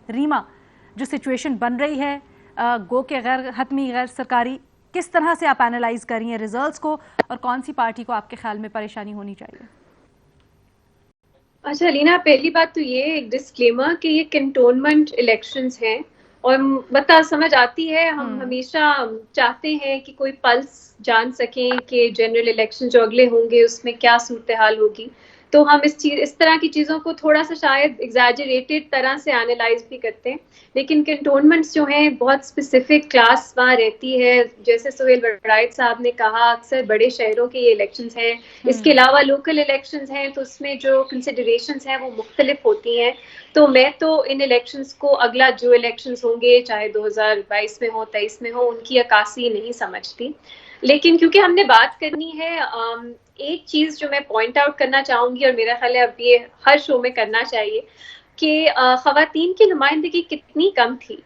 रीमा, जो सिचुएशन बन रही है गो के गैर हतमी गैर सरकारी, किस तरह से आप एनालाइज कर रही हैं रिजल्ट्स को और कौन सी पार्टी को आपके ख्याल में परेशानी होनी चाहिए? अच्छा लीना, पहली बात तो ये एक डिस्क्लेमर कि ये कैंटोनमेंट इलेक्शंस हैं और मतलब समझ आती है, हम हमेशा चाहते हैं कि कोई पल्स जान सकें कि जनरल इलेक्शन जो अगले होंगे उसमें क्या सूरत हाल होगी। तो हम इस तरह की चीज़ों को थोड़ा सा शायद एग्जैजरेटेड तरह से एनालाइज भी करते हैं, लेकिन कैंटोनमेंट्स जो हैं बहुत स्पेसिफिक क्लास वहाँ रहती है। जैसे सुहेल वड़ाइच साहब ने कहा, अक्सर बड़े शहरों के ये इलेक्शंस हैं, इसके अलावा लोकल इलेक्शंस हैं, तो उसमें जो कंसिडरेशंस हैं वो मुख्तलिफ होती हैं। तो मैं तो इन इलेक्शंस को, अगला जो इलेक्शंस होंगे चाहे 2022 में हो 23 में हो, उनकी अक्कासी नहीं समझती। लेकिन क्योंकि हमने बात करनी है, एक चीज जो मैं पॉइंट आउट करना चाहूंगी और मेरा ख्याल है अब ये हर शो में करना चाहिए कि खवातीन की नुमाइंदगी कितनी कम थी।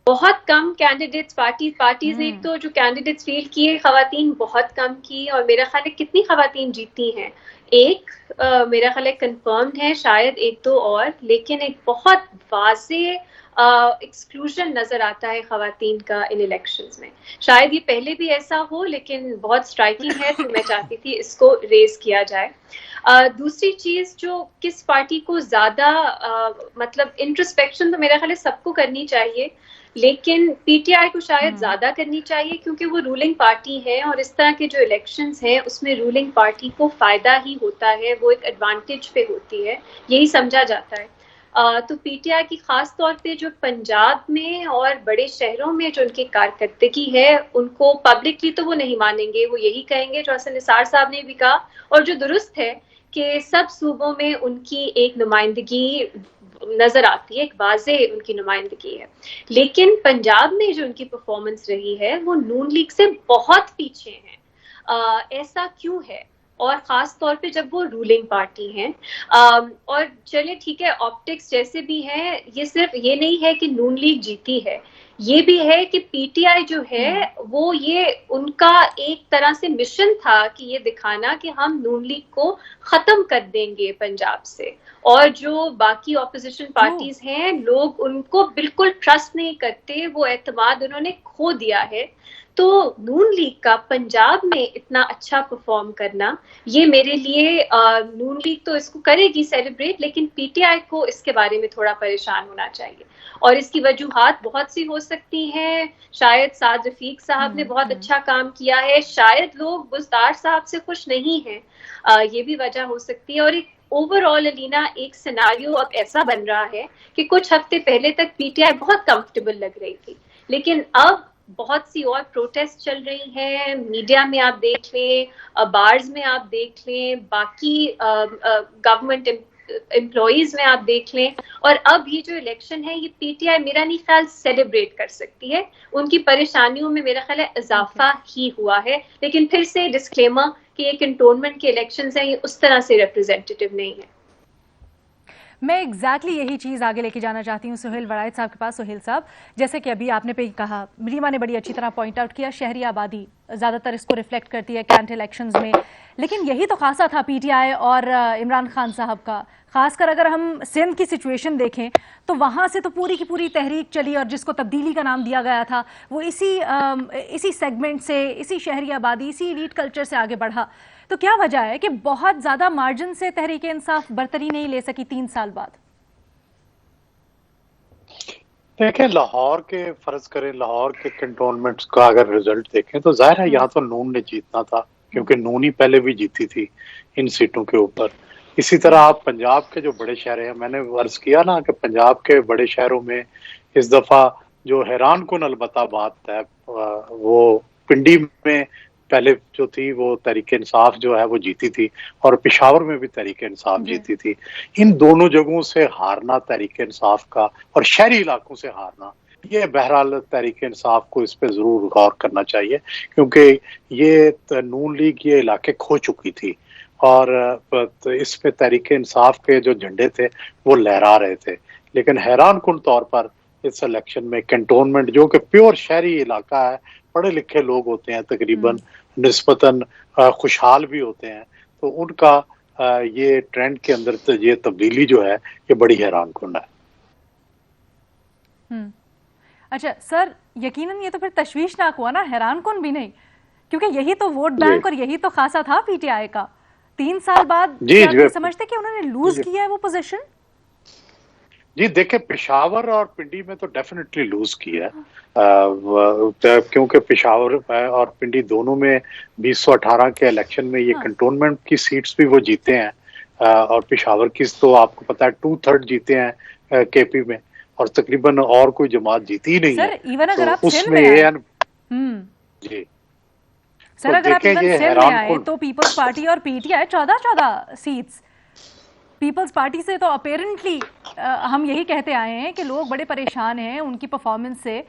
बहुत कम कैंडिडेट्स, पार्टीज ने तो जो कैंडिडेट्स फील्ड किए खवातीन बहुत कम की, और मेरा ख्याल है कितनी खवातीन जीती हैं, एक मेरा ख्याल है कंफर्म्ड है, शायद एक दो और, लेकिन एक बहुत वाज़े एक्सक्लूजन नजर आता है खवातीन का इन इलेक्शंस में। शायद ये पहले भी ऐसा हो, लेकिन बहुत स्ट्राइकिंग है, तो मैं चाहती थी इसको रेज किया जाए। दूसरी चीज, जो किस पार्टी को ज्यादा मतलब इंट्रोस्पेक्शन तो मेरा ख्याल है सबको करनी चाहिए, लेकिन पीटीआई को शायद ज्यादा करनी चाहिए क्योंकि वो रूलिंग पार्टी है और इस तरह के जो इलेक्शंस हैं उसमें रूलिंग पार्टी को फायदा ही होता है, वो एक एडवांटेज पे होती है, यही समझा जाता है। तो पीटीआई की खास तौर पे जो पंजाब में और बड़े शहरों में जो उनकी कारकर्दगी है, उनको पब्लिकली तो वो नहीं मानेंगे, वो यही कहेंगे जो हसन निसार साहब ने भी कहा और जो दुरुस्त है कि सब सूबों में उनकी एक नुमाइंदगी नजर आती है, एक वाजे उनकी नुमाइंदगी है। लेकिन पंजाब में जो उनकी परफॉर्मेंस रही है वो नून लीग से बहुत पीछे है। ऐसा क्यों है? और खास तौर पे जब वो रूलिंग पार्टी हैं। और चलिए ठीक है, ऑप्टिक्स जैसे भी है, ये सिर्फ ये नहीं है कि नून लीग जीती है, ये भी है कि पीटीआई जो है वो, ये उनका एक तरह से मिशन था कि ये दिखाना कि हम नून लीग को खत्म कर देंगे पंजाब से, और जो बाकी ऑपोजिशन पार्टीज हैं लोग उनको बिल्कुल ट्रस्ट नहीं करते, वो एतमाद उन्होंने खो दिया है। तो नून लीग का पंजाब में इतना अच्छा परफॉर्म करना, ये मेरे लिए, नून लीग तो इसको करेगी सेलिब्रेट, लेकिन पीटीआई को इसके बारे में थोड़ा परेशान होना चाहिए। और इसकी वजूहात बहुत सी हो सकती हैं। शायद साद रफीक साहब ने बहुत अच्छा काम किया है, शायद लोग बुज़दार साहब से खुश नहीं हैं, ये भी वजह हो सकती है। और एक ओवरऑल अलीना एक सिनारियो अब ऐसा बन रहा है कि कुछ हफ्ते पहले तक पीटीआई बहुत कंफर्टेबल लग रही थी, लेकिन अब बहुत सी और प्रोटेस्ट चल रही हैं, मीडिया में आप देख लें, बार्स में आप देख लें, बाकी गवर्नमेंट एम्प्लॉइज में आप देख लें, और अब ये जो इलेक्शन है ये पीटीआई मेरा नहीं ख्याल सेलिब्रेट कर सकती है। उनकी परेशानियों में मेरा ख्याल है इजाफा ही हुआ है, लेकिन फिर से डिस्क्लेमर कि ये कैंटोनमेंट के इलेक्शंस हैं, ये उस तरह से रिप्रेजेंटेटिव नहीं है। मैं एग्जैक्टली यही चीज़ आगे लेके जाना चाहती हूँ सुहेल वड़ाइच साहब के पास। सुहेल साहब, जैसे कि अभी आपने पे कहा, रीमा ने बड़ी अच्छी तरह पॉइंट आउट किया, शहरी आबादी ज़्यादातर इसको रिफ्लेक्ट करती है कैंट इलेक्शंस में, लेकिन यही तो खासा था पीटीआई और इमरान खान साहब का। खासकर अगर हम सिंध की सिचुएशन देखें तो वहाँ से तो पूरी की पूरी तहरीक चली और जिसको तब्दीली का नाम दिया गया था वो इसी सेगमेंट से, इसी शहरी आबादी, इसी एलीट कल्चर से आगे बढ़ा। तो क्या वजह है कि बहुत ज्यादा मार्जिन से तहरीक इंसाफ बरतरी नहीं ले सकी 3 साल बाद? देखें, लाहौर के, फर्ज करें लाहौर के कैंटोनमेंट्स का अगर रिजल्ट देखें तो जाहिर है यहाँ तो नून ने जीतना था, क्योंकि नून ही पहले भी जीती थी इन सीटों के ऊपर। इसी तरह आप पंजाब के जो बड़े शहर हैं, मैंने अर्ज किया ना कि पंजाब के बड़े शहरों में इस दफा जो हैरान कुन अलबत्ता बात है, वो पिंडी में पहले जो थी वो तहरीक इंसाफ जो है वो जीती थी, और पेशावर में भी तहरीक इंसाफ जीती थी। इन दोनों जगहों से हारना तहरीक इंसाफ का, और शहरी इलाकों से हारना, ये बहरहाल तहरीक इंसाफ को इस पे जरूर गौर करना चाहिए, क्योंकि ये नून लीग ये इलाके खो चुकी थी और इस पे तहरीक इंसाफ के जो झंडे थे वो लहरा रहे थे। लेकिन हैरान कुन तौर पर इस इलेक्शन में कैंटोनमेंट, जो कि प्योर शहरी इलाका है, पढ़े लिखे लोग होते हैं, तकरीबन निस्बतन खुशहाल भी होते हैं, तो उनका ये ट्रेंड के अंदर ये तब्दीली जो है ये बड़ी हैरान कुन है। अच्छा सर, यकीनन ये तो फिर तशवीशनाक हुआ ना, हैरान कौन भी नहीं, क्योंकि यही तो वोट बैंक और यही तो खासा था पीटीआई का। 3 साल बाद क्या समझते कि उन्होंने लूज किया है वो पोजीशन? जी देखिए, पेशावर और पिंडी में तो डेफिनेटली लूज किया है, क्योंकि पेशावर और पिंडी दोनों में 2018 के इलेक्शन में ये कंटोनमेंट की सीट्स भी वो जीते हैं, और पेशावर की तो आपको पता है 2/3 जीते हैं केपी में, और तकरीबन और कोई जमात जीती ही नहीं सर, है। इवन अगर आप उसमें जी सर, अगर आप इवन सिंध में आए तो पीपल्स पार्टी और पीटीआई 14 सीट्स। पीपल्स पार्टी से तो अपेरेंटली हम यही कहते आए हैं कि लोग बड़े परेशान हैं उनकी परफॉर्मेंस से,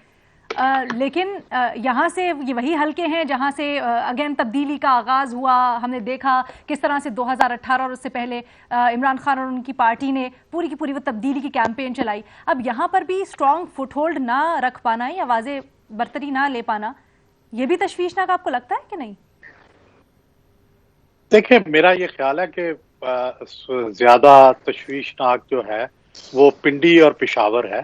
लेकिन यहाँ से ये वही हलके हैं जहाँ से अगेन तब्दीली का आगाज हुआ। हमने देखा किस तरह से 2018 और उससे पहले इमरान खान और उनकी पार्टी ने पूरी की पूरी वो तब्दीली की कैंपेन चलाई। अब यहाँ पर भी स्ट्रॉन्ग फुटहोल्ड ना रख पाना, ये आवाजें बरतरी ना ले पाना, ये भी तशवीशनाक आपको लगता है कि नहीं? देखिए, मेरा ये ख्याल है कि ज्यादा तशवीशनाक जो है वो पिंडी और पेशावर है,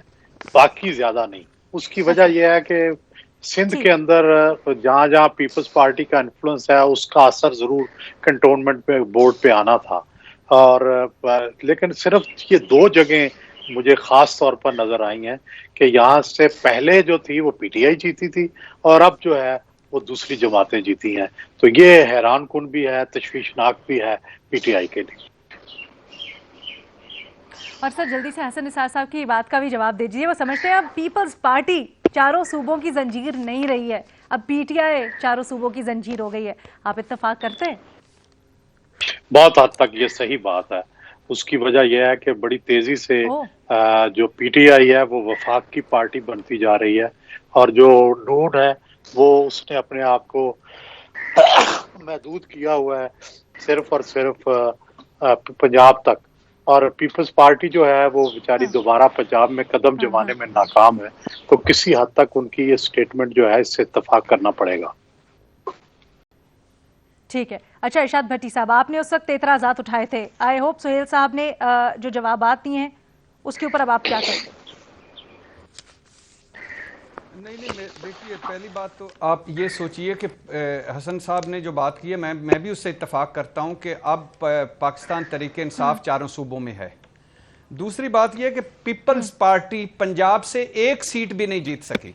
बाकी ज्यादा नहीं। उसकी वजह यह है कि सिंध के अंदर जहां जहां पीपल्स पार्टी का इन्फ्लुएंस है उसका असर जरूर कंटोनमेंट पे बोर्ड पे आना था, और लेकिन सिर्फ ये 2 जगह मुझे खास तौर पर नजर आई हैं कि यहाँ से पहले जो थी वो पीटीआई जीती थी और अब जो है वो दूसरी जमातें जीती हैं। तो ये हैरान कुन भी है, तशवीशनाक भी है पीटीआई के लिए। और सर जल्दी से हसन निसार साहब की बात का भी जवाब दीजिए। वो समझते हैं अब पीपल्स पार्टी 4 सूबों की जंजीर नहीं रही है, अब पीटीआई 4 सूबों की जंजीर हो गई है। आप इत्तेफाक करते हैं? बहुत हद तक ये सही बात है। उसकी वजह यह है कि बड़ी तेजी से जो पीटीआई है वो वफाक की पार्टी बनती जा रही है, और जो नून है वो उसने अपने आप को महदूद किया हुआ है सिर्फ और सिर्फ पंजाब तक, और पीपल्स पार्टी जो है वो बेचारी दोबारा पंजाब में कदम जमाने में नाकाम है। तो किसी हद तक उनकी ये स्टेटमेंट जो है इससे इत्तेफाक करना पड़ेगा। ठीक है। अच्छा इरशाद भट्टी साहब, आपने उस वक्त एतराजात उठाए थे, आई होप सुहेल साहब ने जो जवाबात दिए हैं उसके ऊपर अब आप क्या करेंगे? नहीं, देखिए पहली बात तो आप ये सोचिए कि हसन साहब ने जो बात की है मैं भी उससे इत्तेफाक करता हूं कि अब पाकिस्तान तहरीक इंसाफ 4 सूबों में है। दूसरी बात यह कि पीपल्स पार्टी पंजाब से 1 सीट भी नहीं जीत सकी,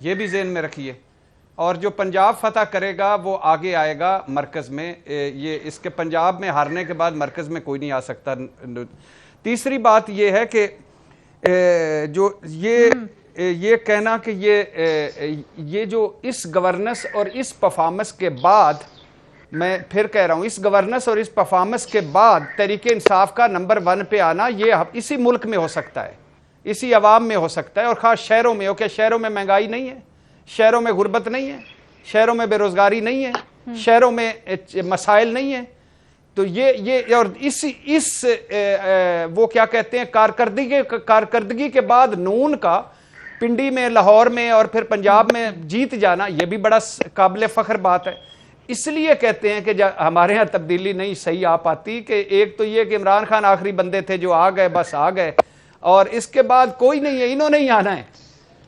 ये भी ज़हन में रखिए, और जो पंजाब फतह करेगा वो आगे आएगा मरकज़ में। ये इसके पंजाब में हारने के बाद मरकज़ में कोई नहीं आ सकता। तीसरी बात यह है कि जो ये कहना कि ये जो इस गवर्नेंस और इस परफॉर्मेंस के बाद, मैं फिर कह रहा हूँ, इस गवर्नेंस और इस परफॉर्मेंस के बाद तहरीक इंसाफ का नंबर 1 पे आना ये इसी मुल्क में हो सकता है, इसी अवाम में हो सकता है, और ख़ास शहरों में हो। क्या शहरों में महंगाई नहीं है? शहरों में गुर्बत नहीं है? शहरों में बेरोजगारी नहीं है? शहरों में मसाइल नहीं है? तो ये और इस वो क्या कहते हैं, कारकर्दगी के बाद नून का पिंडी में, लाहौर में और फिर पंजाब में जीत जाना, यह भी बड़ा काबिल फ़ख्र बात है। इसलिए कहते हैं कि हमारे यहाँ तब्दीली नहीं सही आ पाती कि एक तो ये कि इमरान खान आखिरी बंदे थे जो आ गए, बस आ गए, और इसके बाद कोई नहीं है, इन्होंने ही आना है।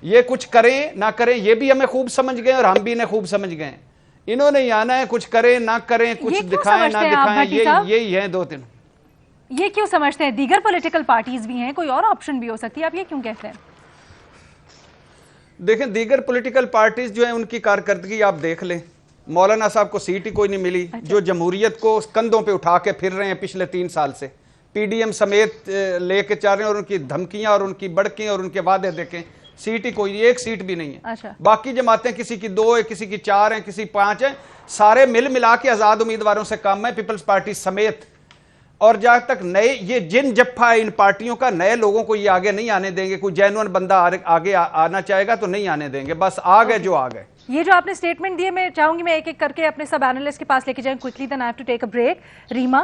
ये कुछ करें ना करें ये भी हमें खूब समझ गए और हम भी इन्हें खूब समझ गए। इन्होंने ही आना है, कुछ करें ना करें, कुछ दिखाएं ना दिखाएं, यही है 2-3। ये क्यों समझते हैं? दीगर पॉलिटिकल पार्टीज भी हैं, कोई और ऑप्शन भी हो सकती है, आप ये क्यों कहते हैं? देखें, दीगर पॉलिटिकल पार्टीज जो है उनकी कारकर्दगी आप देख लें। मौलाना साहब को सीट ही कोई नहीं मिली। अच्छा। जो जमहूरियत को कंधों पे उठा के फिर रहे हैं पिछले 3 साल से, पीडीएम समेत लेके जा रहे हैं, और उनकी धमकियां और उनकी बड़कें और उनके वादे देखें, सीट ही कोई, 1 सीट भी नहीं है। अच्छा। बाकी जमातें किसी की 2 है, किसी की 4 है, किसी 5 है, सारे मिल मिला के आजाद उम्मीदवारों से कम है, पीपल्स पार्टी समेत। और जहां तक नए ये जिन जफ्फा है इन पार्टियों का, नए लोगों को ये आगे नहीं आने देंगे। कोई जेन्युइन बंदा आगे आना चाहेगा तो नहीं आने देंगे, बस आ गए जो आ गए। ये जो आपने स्टेटमेंट दिए, मैं चाहूंगी मैं एक एक करके अपने सब एनालिस्ट के पास लेके जाएं quickly, then I have to take a break. Reema,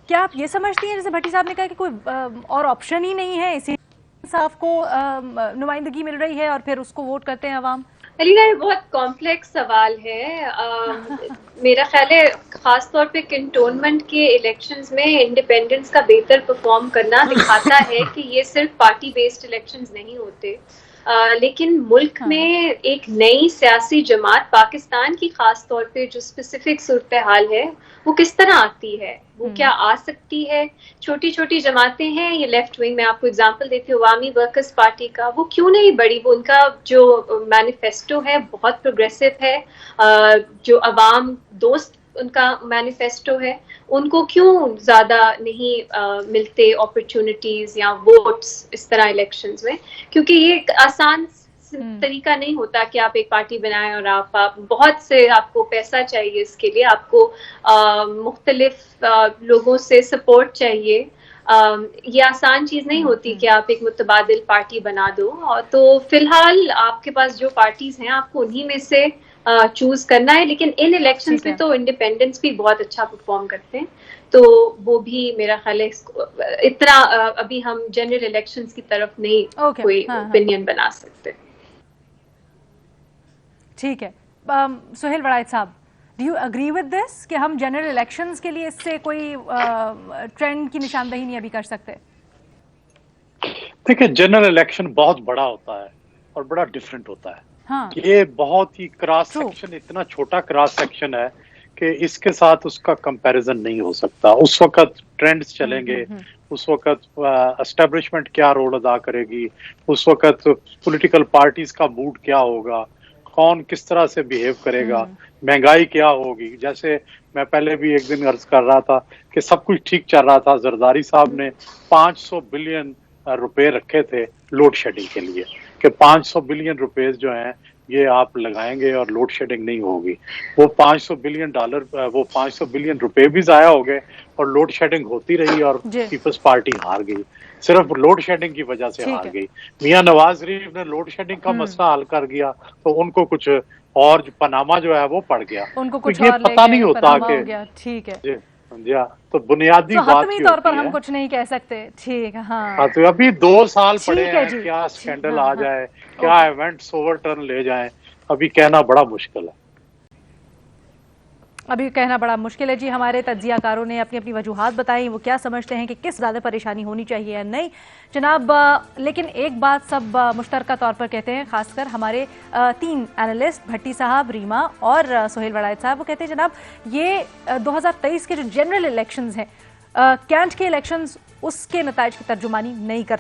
क्या आप ये समझती हैं जैसे भट्टी साहब ने कहा कि कोई और ऑप्शन ही नहीं है, इसी इंसाफ को नुमाइंदगी मिल रही है और फिर उसको वोट करते हैं अवाम, अलीना, ये बहुत कॉम्प्लेक्स सवाल है। मेरा ख्याल है खास तौर पे कैंटोनमेंट के इलेक्शंस में इंडिपेंडेंस का बेहतर परफॉर्म करना दिखाता है कि ये सिर्फ पार्टी बेस्ड इलेक्शंस नहीं होते। लेकिन मुल्क में एक नई सियासी जमात पाकिस्तान की खास तौर पे जो स्पेसिफिक सूरत हाल है वो किस तरह आती है, वो क्या आ सकती है। छोटी छोटी जमातें हैं, ये लेफ्ट विंग में आपको एग्जांपल देती हूँ, अवामी वर्कर्स पार्टी का, वो क्यों नहीं बढ़ी। वो उनका जो मैनिफेस्टो है बहुत प्रोग्रेसिव है, जो अवाम दोस्त उनका मैनिफेस्टो है, उनको क्यों ज्यादा नहीं मिलते अपॉर्चुनिटीज या वोट्स इस तरह इलेक्शंस में। क्योंकि ये एक आसान तरीका नहीं होता कि आप एक पार्टी बनाएं और आप बहुत से, आपको पैसा चाहिए इसके लिए, आपको मुख्तलिफ लोगों से सपोर्ट चाहिए। ये आसान चीज नहीं होती कि आप एक मुतबादिल पार्टी बना दो। तो फिलहाल आपके पास जो पार्टीज हैं आपको उन्हीं में से चूज करना है। लेकिन इन इलेक्शंस में तो इंडिपेंडेंस भी बहुत अच्छा परफॉर्म करते हैं, तो वो भी मेरा ख्याल है इतना अभी हम जनरल इलेक्शंस की तरफ नहीं कोई ओपिनियन बना सकते। ठीक है, सुहेल वड़ाइच साहब, do you agree with this कि हम जनरल इलेक्शंस के लिए इससे कोई ट्रेंड की निशानदही नहीं अभी कर सकते? देखिए, जनरल इलेक्शन बहुत बड़ा होता है और बड़ा डिफरेंट होता है। हाँ। ये बहुत ही क्रॉस सेक्शन, इतना छोटा क्रॉस सेक्शन है कि इसके साथ उसका कंपैरिजन नहीं हो सकता। उस वक्त ट्रेंड्स चलेंगे, उस वक्त एस्टेब्लिशमेंट क्या रोल अदा करेगी, उस वक्त पॉलिटिकल पार्टीज का मूड क्या होगा, कौन किस तरह से बिहेव करेगा, महंगाई क्या होगी। जैसे मैं पहले भी एक दिन अर्ज कर रहा था कि सब कुछ ठीक चल रहा था, जरदारी साहब ने 500 बिलियन रुपए रखे थे लोड शेडिंग के लिए, कि 500 बिलियन रुपए जो हैं ये आप लगाएंगे और लोड शेडिंग नहीं होगी। वो 500 बिलियन डॉलर, वो 500 बिलियन रुपए भी जाया हो गए और लोड शेडिंग होती रही और पीपल्स पार्टी हार गई, सिर्फ लोड शेडिंग की वजह से हार गई। मियां नवाज शरीफ ने लोड शेडिंग का मसला हल कर दिया तो उनको कुछ और पनामा जो है वो पड़ गया, उनको कुछ तो ये पता नहीं होता कि ठीक है जी। तो बुनियादी बात हतमी तौर पर हम कुछ नहीं कह सकते। ठीक है, हाँ। तो अभी 2 साल पड़े हैं, क्या स्कैंडल आ हाँ, जाए, क्या इवेंट्स ओवरटर्न ले जाएं, अभी कहना बड़ा मुश्किल है। अभी कहना बड़ा मुश्किल है जी। हमारे तज्जियाकारों ने अपनी अपनी वजूहात बताई, वो क्या समझते हैं कि किस ज़्यादा परेशानी होनी चाहिए या नहीं जनाब। लेकिन एक बात सब मुश्तरका तौर पर कहते हैं, खासकर हमारे 3 एनालिस्ट भट्टी साहब, रीमा और सुहेल वड़ाइच साहब, वो कहते हैं जनाब ये 2023 के जो जनरल इलेक्शंस हैं, कैंट के इलेक्शंस उसके नताइज की तर्जुमानी नहीं करते।